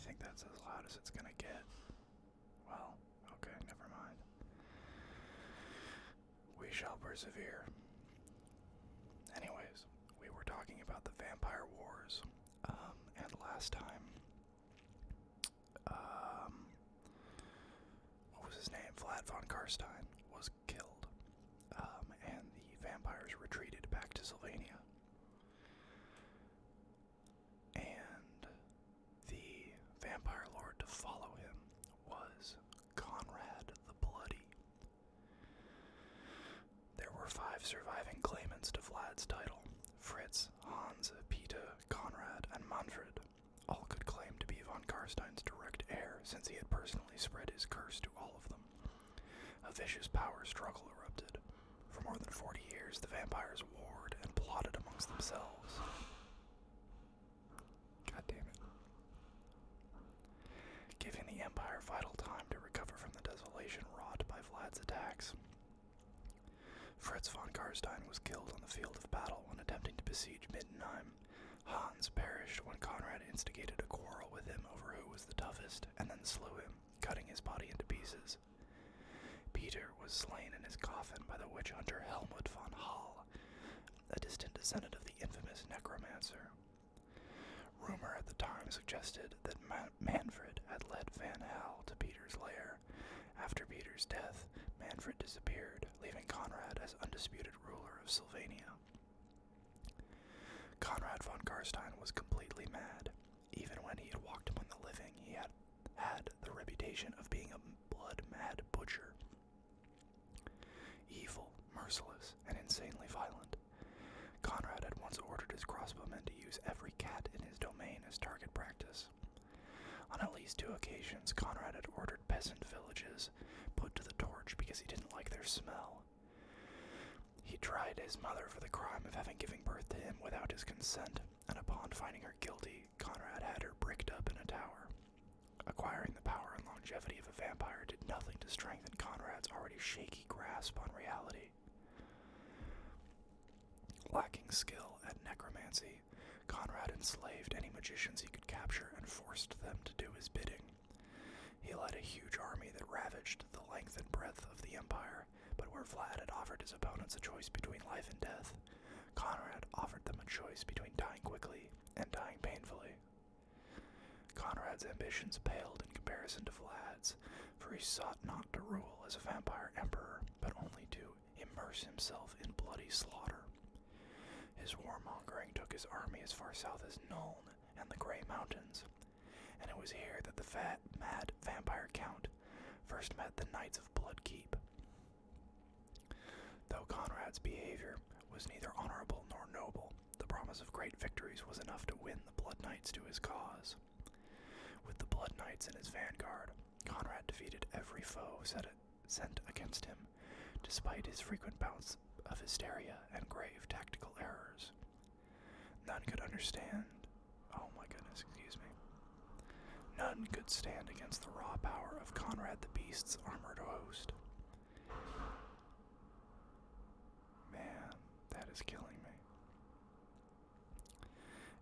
think that's as loud as it's gonna get. Well, okay, never mind. We shall persevere. Anyways, we were talking about the Vampire Wars, and last time, what was his name? Vlad von Carstein was killed, and the vampires retreated back to Sylvania. And the vampire lord to follow him was Conrad the Bloody. There were 5 surviving claimants to Vlad's title: Fritz, Hans, Peter, Conrad, and Mannfred. All could claim to be von Carstein's direct heir, since he had personally spread his curse to all of them. A vicious power struggle erupted. For more than 40 years, the vampires warred and plotted amongst themselves. God damn it. Giving the Empire vital time to recover from the desolation wrought by Vlad's attacks. Fritz von Carstein was killed on the field of battle when attempting to besiege Middenheim. Hans perished when Conrad instigated a quarrel with him over who was the toughest, and then slew him, cutting his body into pieces. Peter was slain in his coffin by the witch hunter Helmut von Hall, a distant descendant of the infamous necromancer. Rumor at the time suggested that Mannfred had led Van Hal to Peter's lair. After Peter's death, Mannfred disappeared, leaving Conrad as undisputed ruler of Sylvania. Conrad von Carstein was completely mad. Even when he had walked among the living, he had the reputation of being a blood-mad butcher. Evil, merciless, and insanely violent. Conrad had once ordered his crossbowmen to use every cat in his domain as target practice. On at least 2 occasions, Conrad had ordered peasant villages put to the torch because he didn't like their smell. He tried his mother for the crime of having given birth to him without his consent, and upon finding her guilty, Conrad had her bricked up in a tower. Acquiring the power and longevity of a vampire did nothing to strengthen Conrad's already shaky grasp on reality. Lacking skill at necromancy, Conrad enslaved any magicians he could capture and forced them to do his bidding. He led a huge army that ravaged the length and breadth of the empire, but where Vlad had offered his opponents a choice between life and death, Conrad offered them a choice between dying quickly and dying painfully. Conrad's ambitions paled in comparison to Vlad's, for he sought not to rule as a vampire emperor, but only to immerse himself in bloody slaughter. His warmongering took his army as far south as Nuln and the Grey Mountains, and it was here that the mad vampire count first met the Knights of Bloodkeep. Though Conrad's behavior was neither honorable nor noble, the promise of great victories was enough to win the Blood Knights to his cause. With the Blood Knights in his vanguard, Conrad defeated every foe sent against him, despite his frequent bouts of hysteria and grave tactical errors. None could understand. Oh my goodness, excuse me. None could stand against the raw power of Conrad the Beast's armored host. Man, that is killing me.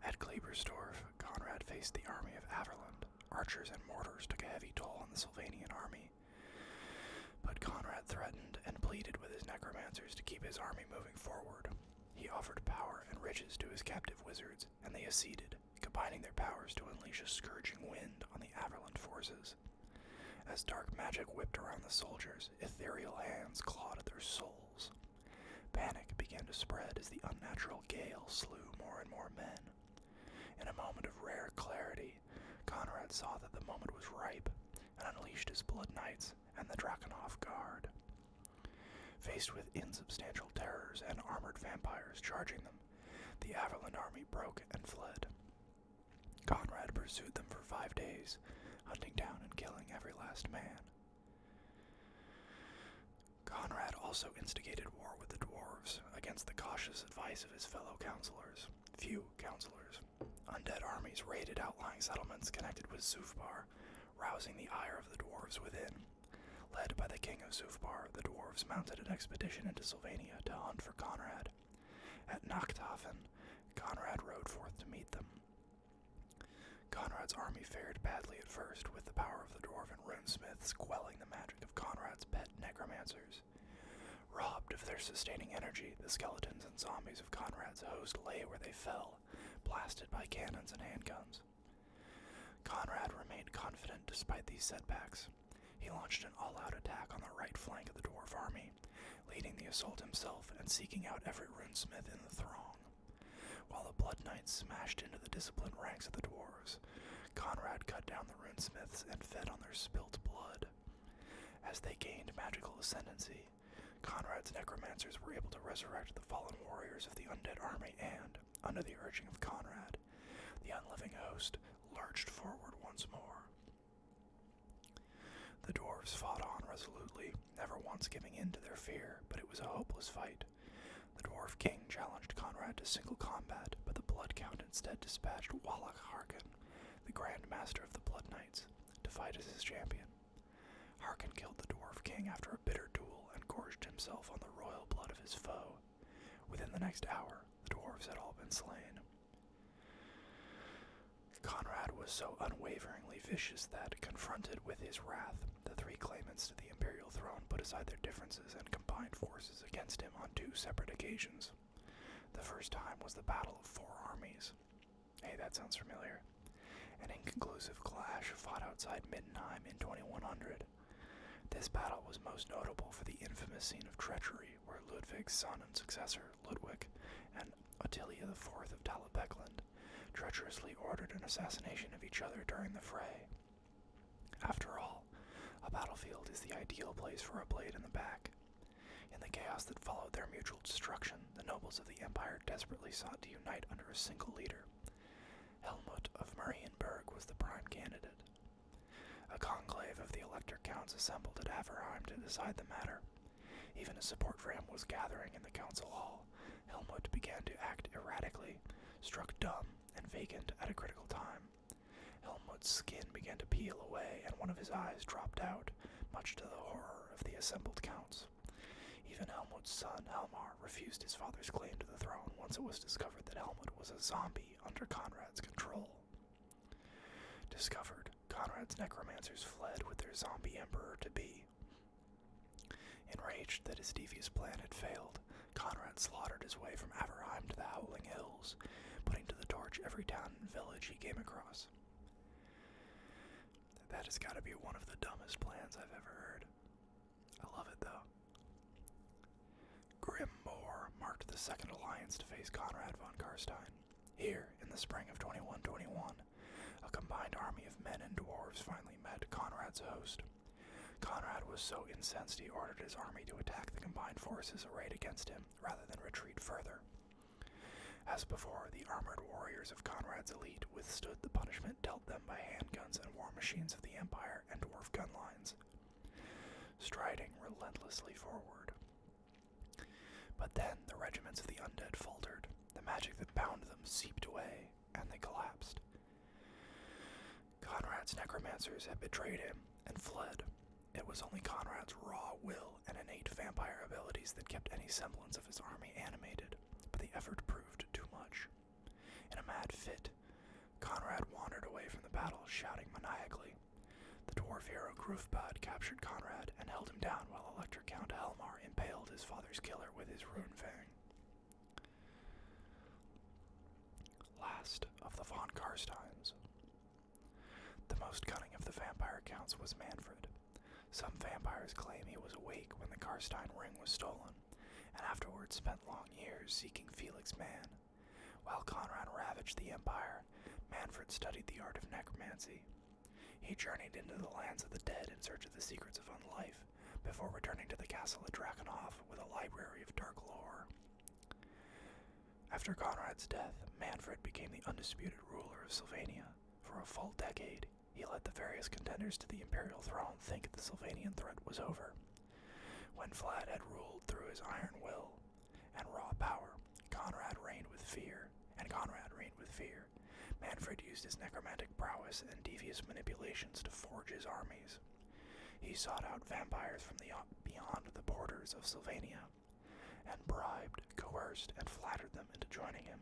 At Klebersdorf, Conrad faced the army of Averland. Archers and mortars took a heavy toll on the Sylvanian army, but Conrad threatened and pleaded with his necromancers to keep his army moving forward. He offered power and riches to his captive wizards, and they acceded, combining their powers to unleash a scourging wind on the Averland forces. As dark magic whipped around the soldiers, ethereal hands clawed at their souls. Panic began to spread as the unnatural gale slew more and more men. In a moment of rare clarity, Conrad saw that the moment was ripe, and unleashed his Blood Knights and the Drakenhof Guard. Faced with insubstantial terrors and armored vampires charging them, the Averland army broke and fled. Conrad pursued them for 5 days, hunting down and killing every last man. Conrad also instigated war with the dwarves, against the cautious advice of his fellow few counselors. Undead armies raided outlying settlements connected with Zufbar, rousing the ire of the dwarves within. Led by the king of Zufbar, the dwarves mounted an expedition into Sylvania to hunt for Conrad. At Nachthafen, Conrad rode forth to meet them. Conrad's army fared badly at first, with the power of the dwarven runesmiths quelling the magic of Conrad's pet necromancers. Robbed of their sustaining energy, the skeletons and zombies of Conrad's host lay where they fell, blasted by cannons and handguns. Conrad remained confident despite these setbacks. He launched an all-out attack on the right flank of the dwarf army, leading the assault himself and seeking out every runesmith in the throng. While the Blood Knights smashed into the disciplined ranks of the dwarves, Conrad cut down the runesmiths and fed on their spilt blood. As they gained magical ascendancy, Conrad's necromancers were able to resurrect the fallen warriors of the undead army and, under the urging of Conrad, the unliving host lurched forward once more. The dwarves fought on resolutely, never once giving in to their fear, but it was a hopeless fight. The dwarf king challenged Conrad to single combat, but the Blood Count instead dispatched Wallach Harkin, the Grand Master of the Blood Knights, to fight as his champion. Harkin killed the dwarf king after a bitter duel and gorged himself on the royal blood of his foe. Within the next hour, the dwarves had all been slain. Conrad was so unwaveringly vicious that, confronted with his wrath, the three claimants to the imperial throne put aside their differences and combined forces against him on two separate occasions. The first time was the Battle of Four Armies. Hey, that sounds familiar. An inconclusive clash fought outside Middenheim in 2100. This battle was most notable for the infamous scene of treachery, where Ludwig's son and successor, Ludwig, and Attila IV of Talabecland treacherously ordered an assassination of each other during the fray. After all, a battlefield is the ideal place for a blade in the back. In the chaos that followed their mutual destruction, the nobles of the Empire desperately sought to unite under a single leader. Helmut of Marienburg was the prime candidate. A conclave of the Elector Counts assembled at Averheim to decide the matter. Even as support for him was gathering in the council hall, Helmut began to act erratically, struck dumb and vacant at a critical time. Helmut's skin began to peel away, and one of his eyes dropped out, much to the horror of the assembled counts. Even Helmut's son, Helmar, refused his father's claim to the throne once it was discovered that Helmut was a zombie under Conrad's control. Discovered, Conrad's necromancers fled with their zombie emperor-to-be. Enraged that his devious plan had failed, Conrad slaughtered his way from Averheim to the Howling Hills, putting to the torch every town and village he came across. That has got to be one of the dumbest plans I've ever heard. I love it, though. Grim Moor marked the second alliance to face Conrad von Carstein. Here, in the spring of 2121, a combined army of men and dwarves finally met Conrad's host. Conrad was so incensed he ordered his army to attack the combined forces arrayed against him, rather than retreat further. As before, the armored warriors of Conrad's elite withstood the punishment dealt them by handguns and war machines of the Empire and dwarf gun lines, striding relentlessly forward. But then the regiments of the undead faltered, the magic that bound them seeped away, and they collapsed. Conrad's necromancers had betrayed him and fled. It was only Conrad's raw will and innate vampire abilities that kept any semblance of his army animated, but the effort proved too much. In a mad fit, Conrad wandered away from the battle, shouting maniacally. The dwarf hero Grufbad captured Conrad and held him down while Elector Count Helmar impaled his father's killer with his rune fang. Last of the von Carsteins. The most cunning of the vampire counts was Mannfred. Some vampires claim he was awake when the Carstein ring was stolen, and afterwards spent long years seeking Felix Mann. While Conrad ravaged the Empire, Mannfred studied the art of necromancy. He journeyed into the lands of the dead in search of the secrets of unlife, before returning to the castle at Drakenhof with a library of dark lore. After Conrad's death, Mannfred became the undisputed ruler of Sylvania. For a full decade, he let the various contenders to the imperial throne think the Sylvanian threat was over. When Vlad had ruled through his iron will and raw power, Conrad reigned with fear. Mannfred used his necromantic prowess and devious manipulations to forge his armies. He sought out vampires from beyond the borders of Sylvania, and bribed, coerced, and flattered them into joining him.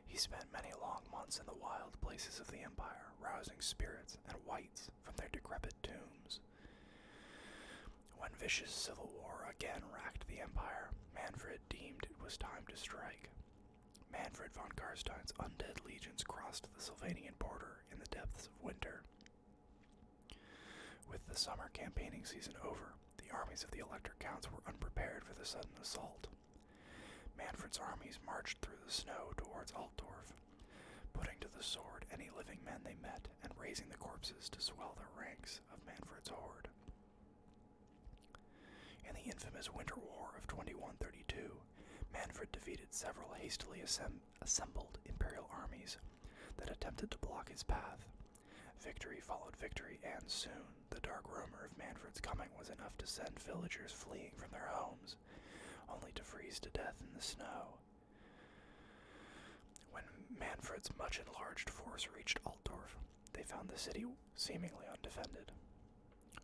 He He spent many long months in the wild places of the Empire, rousing spirits and wights from their decrepit tombs. When vicious civil war again racked the Empire, Mannfred deemed it was time to strike. Mannfred von Carstein's undead legions crossed the Sylvanian border in the depths of winter. With the summer campaigning season over, the armies of the Elector Counts were unprepared for the sudden assault. Mannfred's armies marched through the snow towards Altdorf, putting to the sword any living men they met and raising the corpses to swell the ranks of Mannfred's horde. In the infamous Winter War of 2132, Mannfred defeated several hastily assembled imperial armies that attempted to block his path. Victory followed victory, and soon the dark rumor of Mannfred's coming was enough to send villagers fleeing from their homes, only to freeze to death in the snow. When Mannfred's much enlarged force reached Altdorf, they found the city seemingly undefended.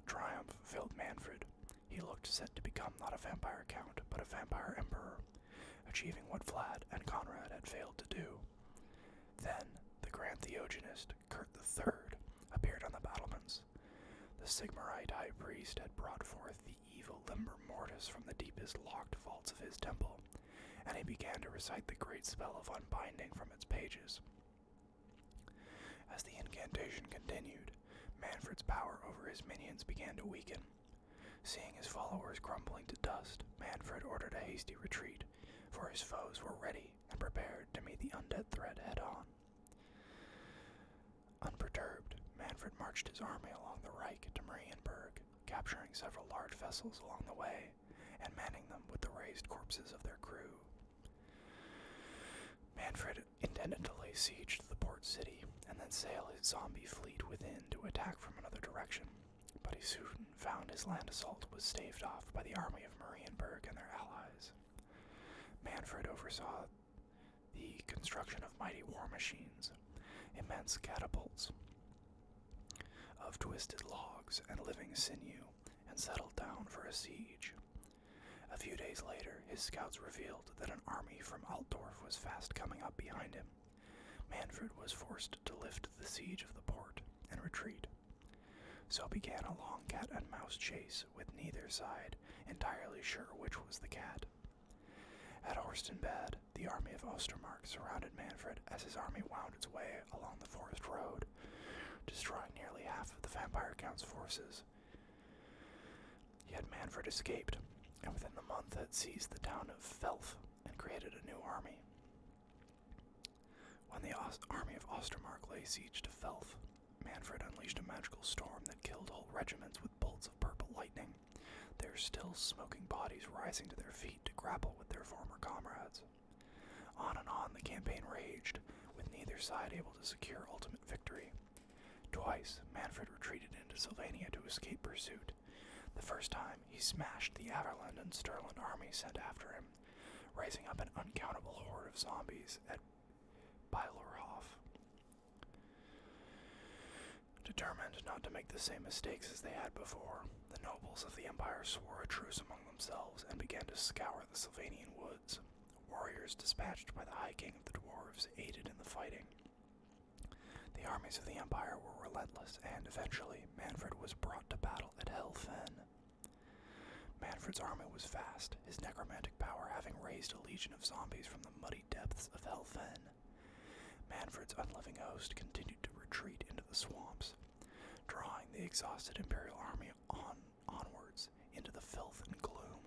Triumph filled Mannfred. He looked set to become not a vampire count, but a vampire emperor, achieving what Vlad and Conrad had failed to do. Then, the Grand Theogenist, Kurt III, appeared on the battlements. The Sigmarite high priest had brought forth the evil limber mortis from the deepest locked vaults of his temple, and he began to recite the great spell of unbinding from its pages. As the incantation continued, Mannfred's power over his minions began to weaken. Seeing his followers crumbling to dust, Mannfred ordered a hasty retreat, for his foes were ready and prepared to meet the undead threat head-on. Unperturbed, Mannfred marched his army along the Reich to Marienburg, capturing several large vessels along the way, and manning them with the raised corpses of their crew. Mannfred intended to lay siege to the port city, and then sail his zombie fleet within to attack from another direction, but he soon found his land assault was staved off by the army of Marienburg and their allies. Mannfred oversaw the construction of mighty war machines, immense catapults of twisted logs and living sinew, and settled down for a siege. A few days later, his scouts revealed that an army from Altdorf was fast coming up behind him. Mannfred was forced to lift the siege of the port and retreat. So began a long cat-and-mouse chase, with neither side entirely sure which was the cat. At Horstenbad, the army of Ostermark surrounded Mannfred as his army wound its way along the forest road, destroying nearly half of the vampire count's forces. Yet Mannfred escaped, and within the month had seized the town of Felf and created a new army. When the army of Ostermark lay siege to Felf, Mannfred unleashed a magical storm that killed whole regiments with bolts of purple lightning, their still smoking bodies rising to their feet to grapple with their former comrades. On and on the campaign raged, with neither side able to secure ultimate victory. Twice, Mannfred retreated into Sylvania to escape pursuit. The first time, he smashed the Averland and Sturland army sent after him, raising up an uncountable horde of zombies at Bylorhof. Determined not to make the same mistakes as they had before, the nobles of the Empire swore a truce among themselves and began to scour the Sylvanian woods. Warriors dispatched by the High King of the Dwarves aided in the fighting. The armies of the Empire were relentless, and eventually Mannfred was brought to battle at Helfen. Mannfred's army was vast, his necromantic power having raised a legion of zombies from the muddy depths of Helfen. Mannfred's unloving host continued to retreat into the swamps, drawing the exhausted Imperial army onwards into the filth and gloom.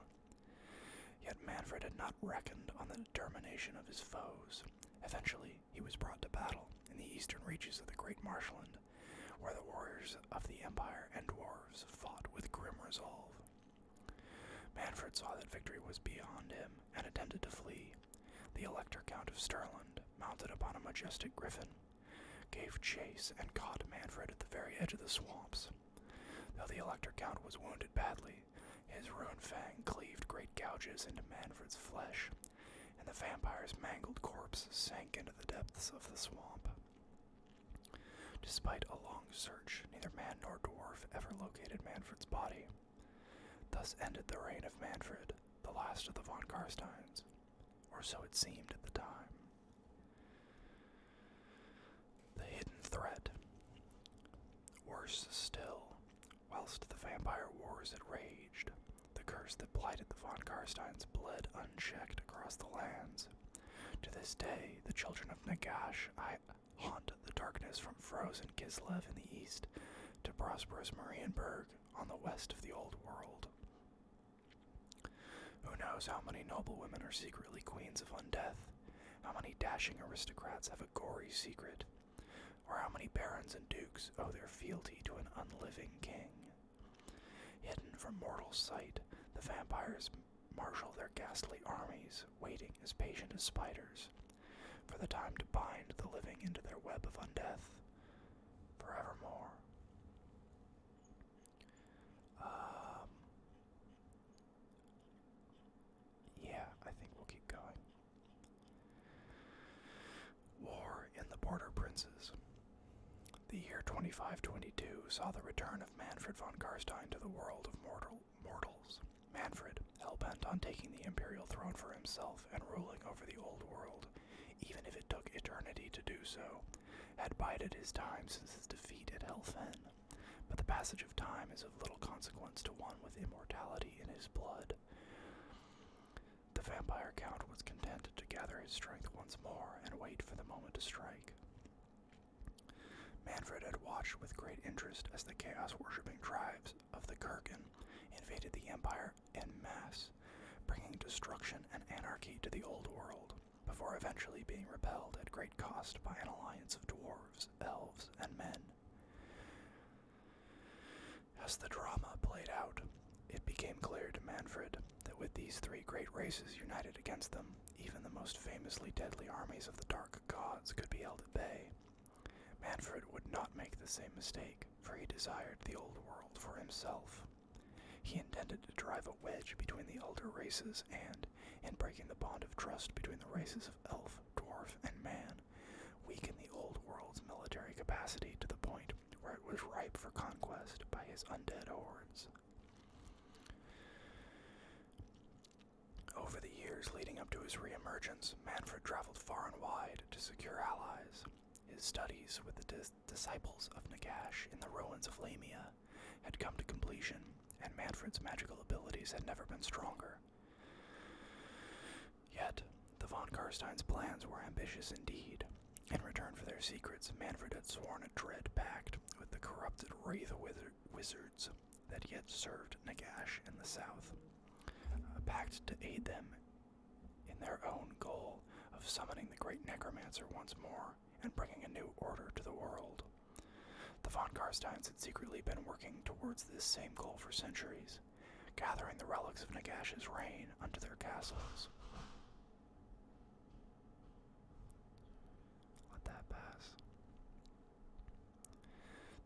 Yet Mannfred had not reckoned on the determination of his foes. Eventually, he was brought to battle in the eastern reaches of the Great Marshland, where the warriors of the Empire and dwarves fought with grim resolve. Mannfred saw that victory was beyond him and attempted to flee. The Elector Count of Sturland, mounted upon a majestic griffin, gave chase and caught Mannfred at the very edge of the swamps. Though the Elector Count was wounded badly, his ruined fang cleaved great gouges into Mannfred's flesh, and the vampire's mangled corpse sank into the depths of the swamp. Despite a long search, neither man nor dwarf ever located Mannfred's body. Thus ended the reign of Mannfred, the last of the von Carsteins, or so it seemed at the time. Worse still, whilst the vampire wars had raged, the curse that blighted the von Carsteins bled unchecked across the lands. To this day, the children of Nagash haunt the darkness from frozen Kislev in the east to prosperous Marienburg on the west of the Old World. Who knows how many noble women are secretly queens of undeath, how many dashing aristocrats have a gory secret, or how many barons and dukes owe their fealty to an unliving king. Hidden from mortal sight, the vampires marshal their ghastly armies, waiting as patient as spiders, for the time to bind the living into their web of undeath forevermore. Yeah, I think we'll keep going. War in the Border Princes. The year 2522 saw the return of Mannfred von Carstein to the world of mortals. Mannfred, hell-bent on taking the imperial throne for himself and ruling over the old world, even if it took eternity to do so, had bided his time since his defeat at Helfen. But the passage of time is of little consequence to one with immortality in his blood. The vampire count was content to gather his strength once more and wait for the moment to strike. Mannfred had watched with great interest as the chaos-worshipping tribes of the Kurgan invaded the Empire en masse, bringing destruction and anarchy to the old world, before eventually being repelled at great cost by an alliance of dwarves, elves, and men. As the drama played out, it became clear to Mannfred that with these three great races united against them, even the most famously deadly armies of the Dark Gods could be held at bay. Mannfred would not make the same mistake, for he desired the old world for himself. He intended to drive a wedge between the elder races and, in breaking the bond of trust between the races of elf, dwarf, and man, weaken the old world's military capacity to the point where it was ripe for conquest by his undead hordes. Over the years leading up to his re-emergence, Mannfred traveled far and wide to secure allies. His studies with the disciples of Nagash in the ruins of Lamia had come to completion, and Mannfred's magical abilities had never been stronger. Yet, the von Carstein's plans were ambitious indeed. In return for their secrets, Mannfred had sworn a dread pact with the corrupted Wraith wizards that yet served Nagash in the south. A pact to aid them in their own goal of summoning the great necromancer once more and bringing a new order to the world. The von Carsteins had secretly been working towards this same goal for centuries, gathering the relics of Nagash's reign unto their castles. Let that pass.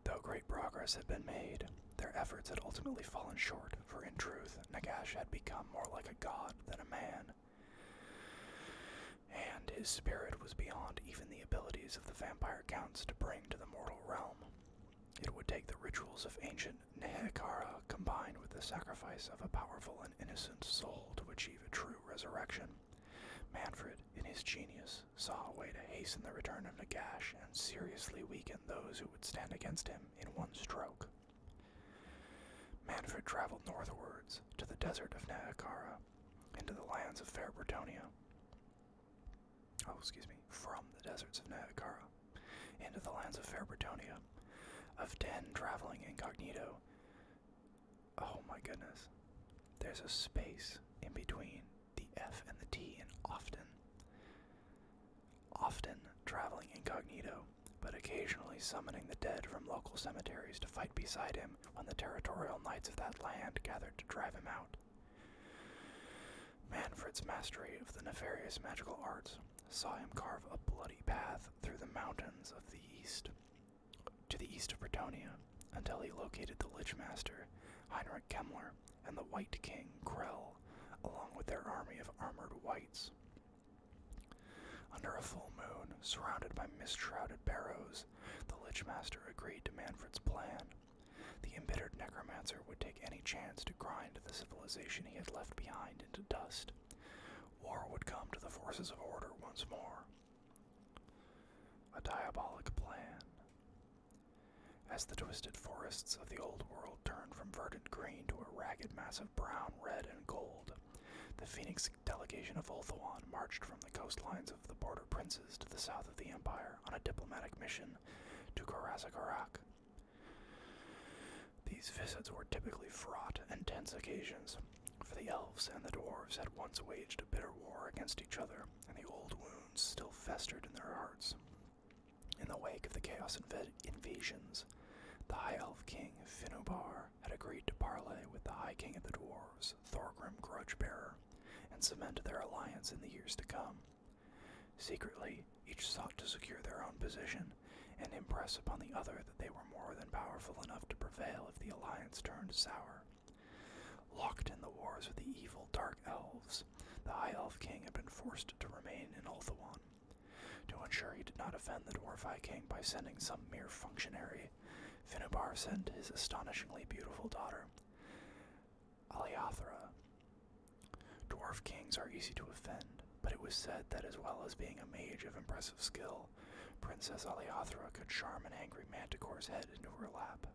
Though great progress had been made, their efforts had ultimately fallen short, for in truth, Nagash had become more like a god than a man, and his spirit was beyond even the abilities of the vampire counts to bring to the mortal realm. It would take the rituals of ancient Nehekara combined with the sacrifice of a powerful and innocent soul to achieve a true resurrection. Mannfred, in his genius, saw a way to hasten the return of Nagash and seriously weaken those who would stand against him in one stroke. Mannfred traveled northwards to the desert of Nehekara, into the lands of fair Bretonnia. From the deserts of Nehekara, into the lands of fair Bretonnia, of 10 traveling incognito. Oh my goodness. There's a space in between the F and the T in often. Often traveling incognito, but occasionally summoning the dead from local cemeteries to fight beside him when the territorial knights of that land gathered to drive him out. Mannfred's mastery of the nefarious magical arts saw him carve a bloody path through the mountains of the east, to the east of Bretonnia, until he located the Lich Master, Heinrich Kemmler, and the White King, Krell, along with their army of armored wights. Under a full moon, surrounded by mist-shrouded barrows, the Lich Master agreed to Mannfred's plan. The embittered necromancer would take any chance to grind the civilization he had left behind into dust. War would come to the forces of order once more. A diabolic plan. as the twisted forests of the old world turned from verdant green to a ragged mass of brown, red, and gold. The Phoenix delegation of Ulthuan marched from the coastlines of the border princes to the south of the empire on a diplomatic mission to Karak. These visits were typically fraught and tense occasions, for the elves and the dwarves had once waged a bitter war against each other, and the old wounds still festered in their hearts. In the wake of the Chaos invasions, the High Elf King Finubar had agreed to parley with the High King of the Dwarves, Thorgrim Grudgebearer, and cement their alliance in the years to come. Secretly, each sought to secure their own position and impress upon the other that they were more than powerful enough to prevail if the alliance turned sour. Locked in the wars with the evil Dark Elves, the High Elf King had been forced to remain in Ulthuan. To ensure he did not offend the Dwarf High King by sending some mere functionary, Finubar sent his astonishingly beautiful daughter, Aliathra. Dwarf kings are easy to offend, but it was said that as well as being a mage of impressive skill, Princess Aliathra could charm an angry manticore's head into her lap.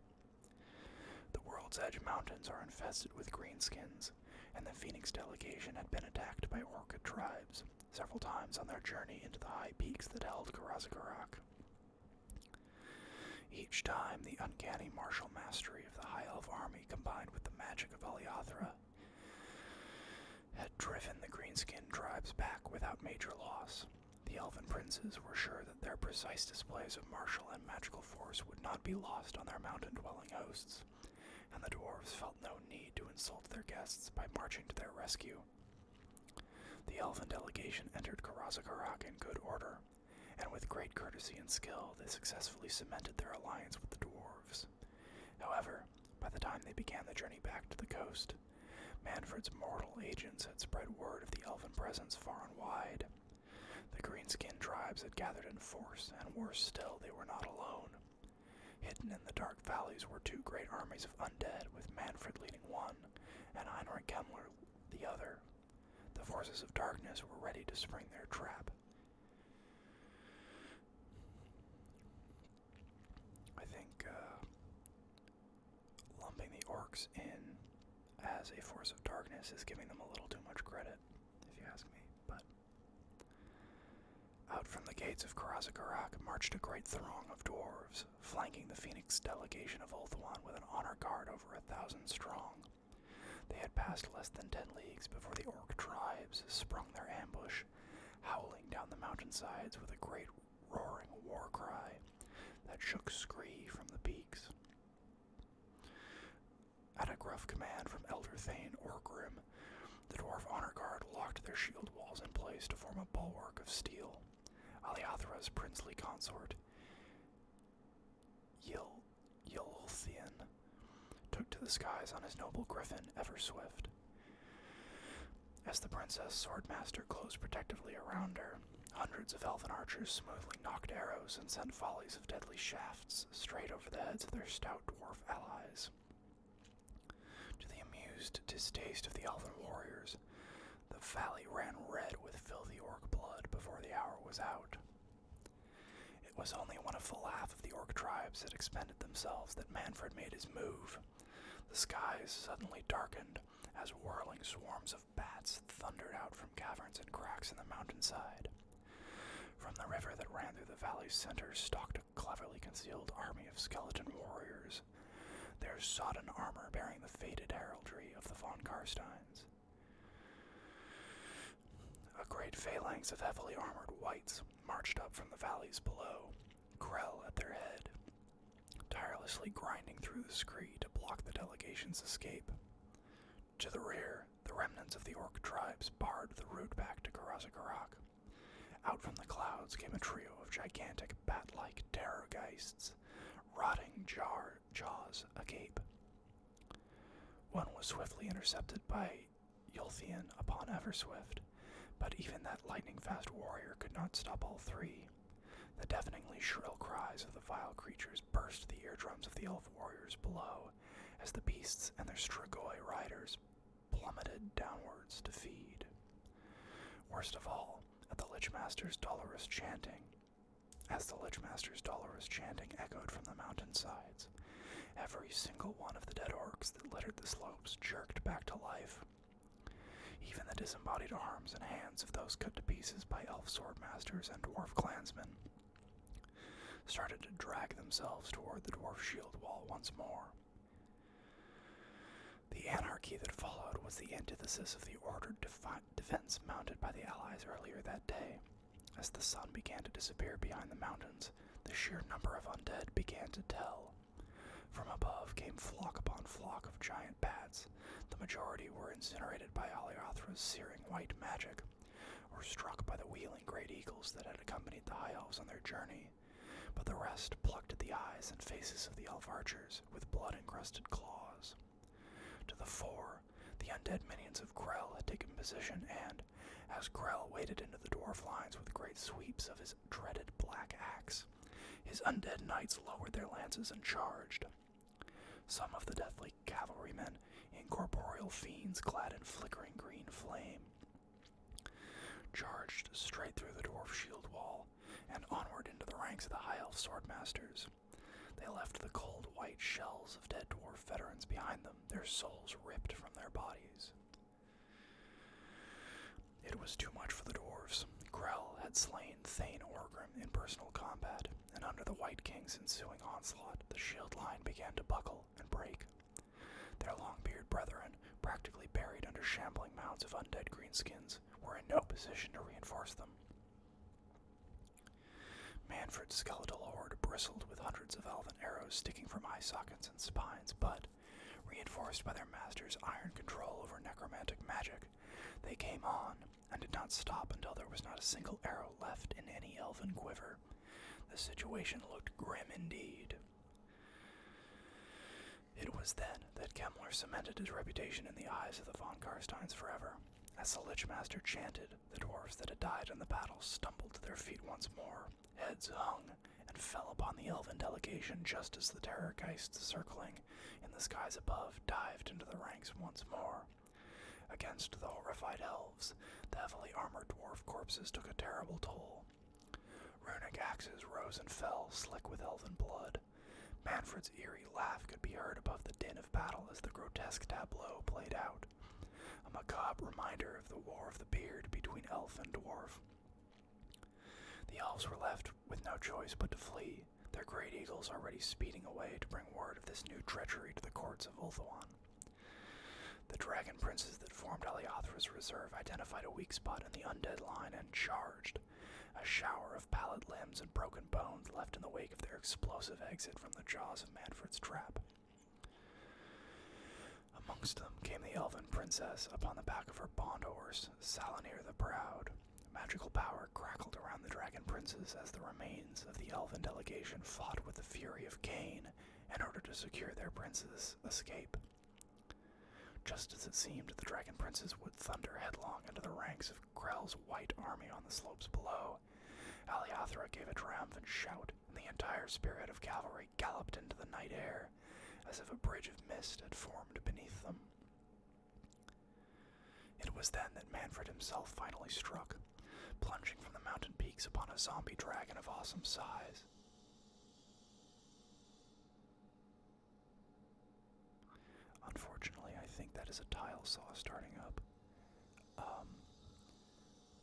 The World's Edge Mountains are infested with greenskins, and the Phoenix delegation had been attacked by orchid tribes several times on their journey into the high peaks that held Karak. Each time, the uncanny martial mastery of the High Elf army combined with the magic of Aliathra had driven the greenskin tribes back without major loss. The elven princes were sure that their precise displays of martial and magical force would not be lost on their mountain-dwelling hosts, and the dwarves felt no need to insult their guests by marching to their rescue. The elven delegation entered Karak in good order, and with great courtesy and skill they successfully cemented their alliance with the dwarves. However, by the time they began the journey back to the coast, Mannfred's mortal agents had spread word of the elven presence far and wide. The greenskin tribes had gathered in force, and worse still, they were not alone. Hidden in the dark valleys were two great armies of undead, with Mannfred leading one, and Heinrich Kemmler the other. The forces of darkness were ready to spring their trap. I think lumping the orcs in as a force of darkness is giving them a little too much credit, if you ask me. But out from the gates of Karak marched a great throng of dwarves, flanking the Phoenix delegation of Ulthuan with an honor guard over 1,000 strong. They had passed less than 10 leagues before the orc tribes sprung their ambush, howling down the mountainsides with a great roaring war cry that shook Scree from the peaks. At a gruff command from Elder Thane Orgrim, the dwarf honor guard locked their shield walls in place to form a bulwark of steel. Aliathra's princely consort, Ylthian, took to the skies on his noble griffin, Everswift. As the princess swordmaster closed protectively around her, hundreds of elven archers smoothly knocked arrows and sent volleys of deadly shafts straight over the heads of their stout dwarf allies. To the amused distaste of the elven warriors, the valley ran red with filthy orc blood before the hour was out. It was only when a full half of the orc tribes had expended themselves that Mannfred made his move. The skies suddenly darkened as whirling swarms of bats thundered out from caverns and cracks in the mountainside. From the river that ran through the valley's center stalked a cleverly concealed army of skeleton warriors, their sodden armor bearing the faded heraldry of the von Carsteins. A great phalanx of heavily armored wights marched up from the valleys below, Krell at their head, tirelessly grinding through the scree to block the delegation's escape. To the rear, the remnants of the orc tribes barred the route back to Karak. Out from the clouds came a trio of gigantic bat-like terrorgeists, rotting jaws agape. One was swiftly intercepted by Ylthian upon Everswift, but even that lightning-fast warrior could not stop all three. The deafeningly shrill cries of the vile creatures burst the eardrums of the elf warriors below as the beasts and their strigoi riders plummeted downwards to feed. Worst of all, at the Lich Master's dolorous chanting, as the Lichmaster's dolorous chanting echoed from the mountainsides. Every single one of the dead orcs that littered the slopes jerked back to life. Even the disembodied arms and hands of those cut to pieces by elf swordmasters and dwarf clansmen started to drag themselves toward the dwarf shield wall once more. The anarchy that followed was the antithesis of the ordered defense mounted by the Allies earlier that day. As the sun began to disappear behind the mountains, the sheer number of undead began to tell. From above came flock upon flock of giant bats. The majority were incinerated by Aliothra's searing white magic, or struck by the wheeling great eagles that had accompanied the High Elves on their journey, but the rest plucked at the eyes and faces of the elf archers with blood-encrusted claws. To the fore, the undead minions of Grell had taken position, and, as Grell waded into the dwarf lines with great sweeps of his dreaded black axe, his undead knights lowered their lances and charged. Some of the deathly cavalrymen, incorporeal fiends clad in flickering green flame, charged straight through the dwarf shield wall and onward into the ranks of the High Elf swordmasters. They left the cold white shells of dead dwarf veterans behind them, their souls ripped from their bodies. It was too much for the dwarves. Grell had slain Thane Orgrim in personal combat, and under the White King's ensuing onslaught, the shield line began to buckle and break. Their long-bearded brethren, practically buried under shambling mounds of undead greenskins, were in no position to reinforce them. Mannfred's skeletal horde bristled with hundreds of elven arrows sticking from eye sockets and spines, but, reinforced by their master's iron control over necromantic magic, they came on, and did not stop until there was not a single arrow left in any elven quiver. The situation looked grim indeed. It was then that Kemmler cemented his reputation in the eyes of the von Carsteins forever. As the Lichmaster chanted, the dwarves that had died in the battle stumbled to their feet once more, heads hung, and fell upon the elven delegation just as the terrorgeists circling in the skies above dived into the ranks once more. Against the horrified elves, the heavily armored dwarf corpses took a terrible toll. Runic axes rose and fell, slick with elven blood. Mannfred's eerie laugh could be heard above the din of battle as the grotesque tableau played out, a macabre reminder of the War of the Beard between elf and dwarf. The elves were left with no choice but to flee, their great eagles already speeding away to bring word of this new treachery to the courts of Ulthuan. The dragon princes that formed Aliothra's reserve identified a weak spot in the undead line and charged, a shower of pallid limbs and broken bones left in the wake of their explosive exit from the jaws of Mannfred's trap. Amongst them came the elven princess upon the back of her bond horse, Salanir the Proud. Magical power crackled around the dragon princes as the remains of the elven delegation fought with the fury of Cain in order to secure their prince's escape. Just as it seemed the dragon princes would thunder headlong into the ranks of Grell's white army on the slopes below, Aliothra gave a triumphant shout, and the entire spearhead of cavalry galloped into the night air, as if a bridge of mist had formed beneath them. It was then that Mannfred himself finally struck, plunging from the mountain peaks upon a zombie dragon of awesome size. Unfortunately, I think that is a tile saw starting up.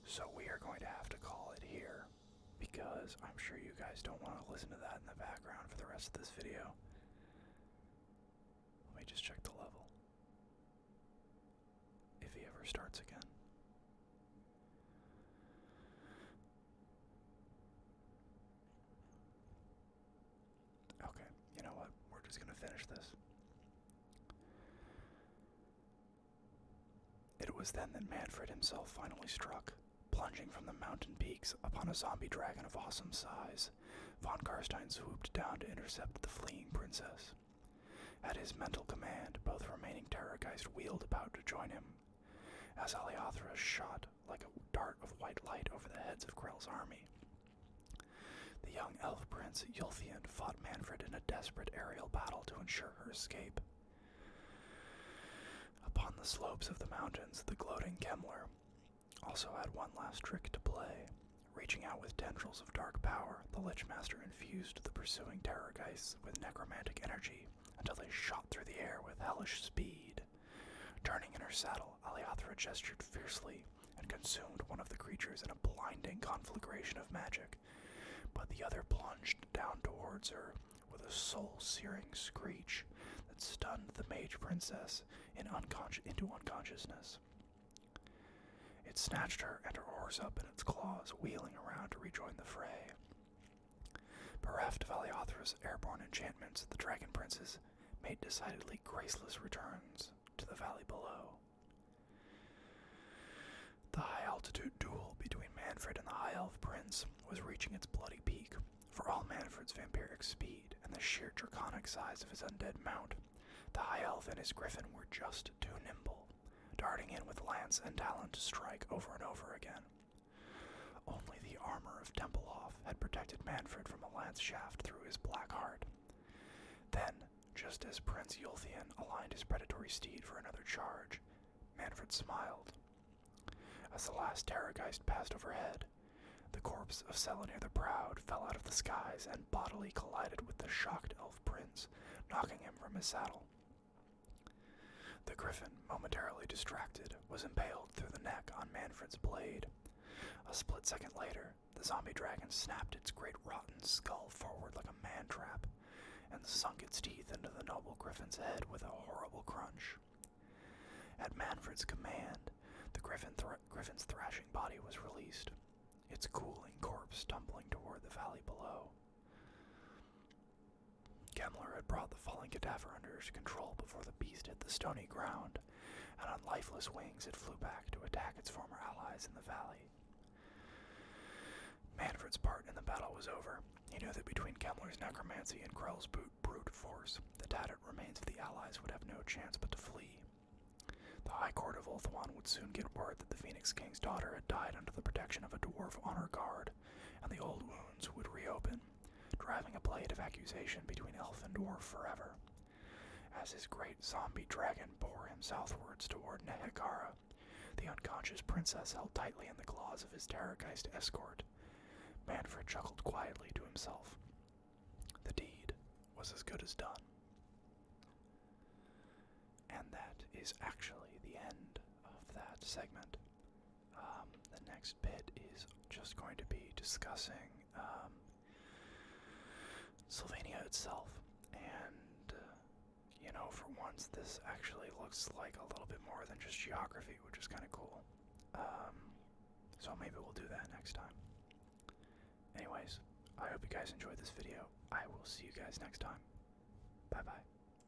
So we are going to have to call it here, because I'm sure you guys don't want to listen to that in the background for the rest of this video. Let me just check the level. If he ever starts again. Okay, you know what? We're just going to finish this. It was then that Mannfred himself finally struck, plunging from the mountain peaks upon a zombie dragon of awesome size. Von Carstein swooped down to intercept the fleeing princess. At his mental command, both remaining terrorgeist wheeled about to join him, as Aliothra shot like a dart of white light over the heads of Grell's army. The young elf prince Yulthian fought Mannfred in a desperate aerial battle to ensure her escape. Upon the slopes of the mountains, the gloating Kemmler also had one last trick to play. Reaching out with tendrils of dark power, the Lich Master infused the pursuing terrorgeists with necromantic energy until they shot through the air with hellish speed. Turning in her saddle, Aleathra gestured fiercely and consumed one of the creatures in a blinding conflagration of magic, but the other plunged down towards her with a soul-searing screech that stunned the mage princess into unconsciousness. It snatched her and her horse up in its claws, wheeling around to rejoin the fray. Bereft of Aleathra's airborne enchantments, the dragon princes made decidedly graceless returns to the valley below. The high-altitude duel between Mannfred and the High Elf Prince was reaching its bloody peak. For all Mannfred's vampiric speed and the sheer draconic size of his undead mount, the High Elf and his griffin were just too nimble, darting in with lance and talon to strike over and over again. Only the armor of Templehof had protected Mannfred from a lance shaft through his black heart. Then, just as Prince Yulthian aligned his predatory steed for another charge, Mannfred smiled. As the last terrorgeist passed overhead, the corpse of Selenir the Proud fell out of the skies and bodily collided with the shocked elf prince, knocking him from his saddle. The griffin, momentarily distracted, was impaled through the neck on Mannfred's blade. A split second later, the zombie dragon snapped its great rotten skull forward like a man-trap, and sunk its teeth into the noble griffin's head with a horrible crunch. At Mannfred's command, the griffin's thrashing body was released, its cooling corpse tumbling toward the valley below. Kemmler had brought the falling cadaver under his control before the beast hit the stony ground, and on lifeless wings it flew back to attack its former allies in the valley. Mannfred's part in the battle was over. He knew that between Kemmler's necromancy and Krell's brute force, the tattered remains of the allies would have no chance but to flee. The High Court of Ulthuan would soon get word that the Phoenix King's daughter had died under the protection of a dwarf honor guard, and the old wounds would reopen, driving a blade of accusation between elf and dwarf forever. As his great zombie dragon bore him southwards toward Nehekara, the unconscious princess held tightly in the claws of his terrorgeist escort. Mannfred chuckled quietly to himself. The deed was as good as done. And that is actually the end of that segment. The next bit is just going to be discussing Sylvania itself, and for once this actually looks like a little bit more than just geography, which is kind of cool. So maybe we'll do that next time. Anyways, I hope you guys enjoyed this video. I will see you guys next time. Bye bye.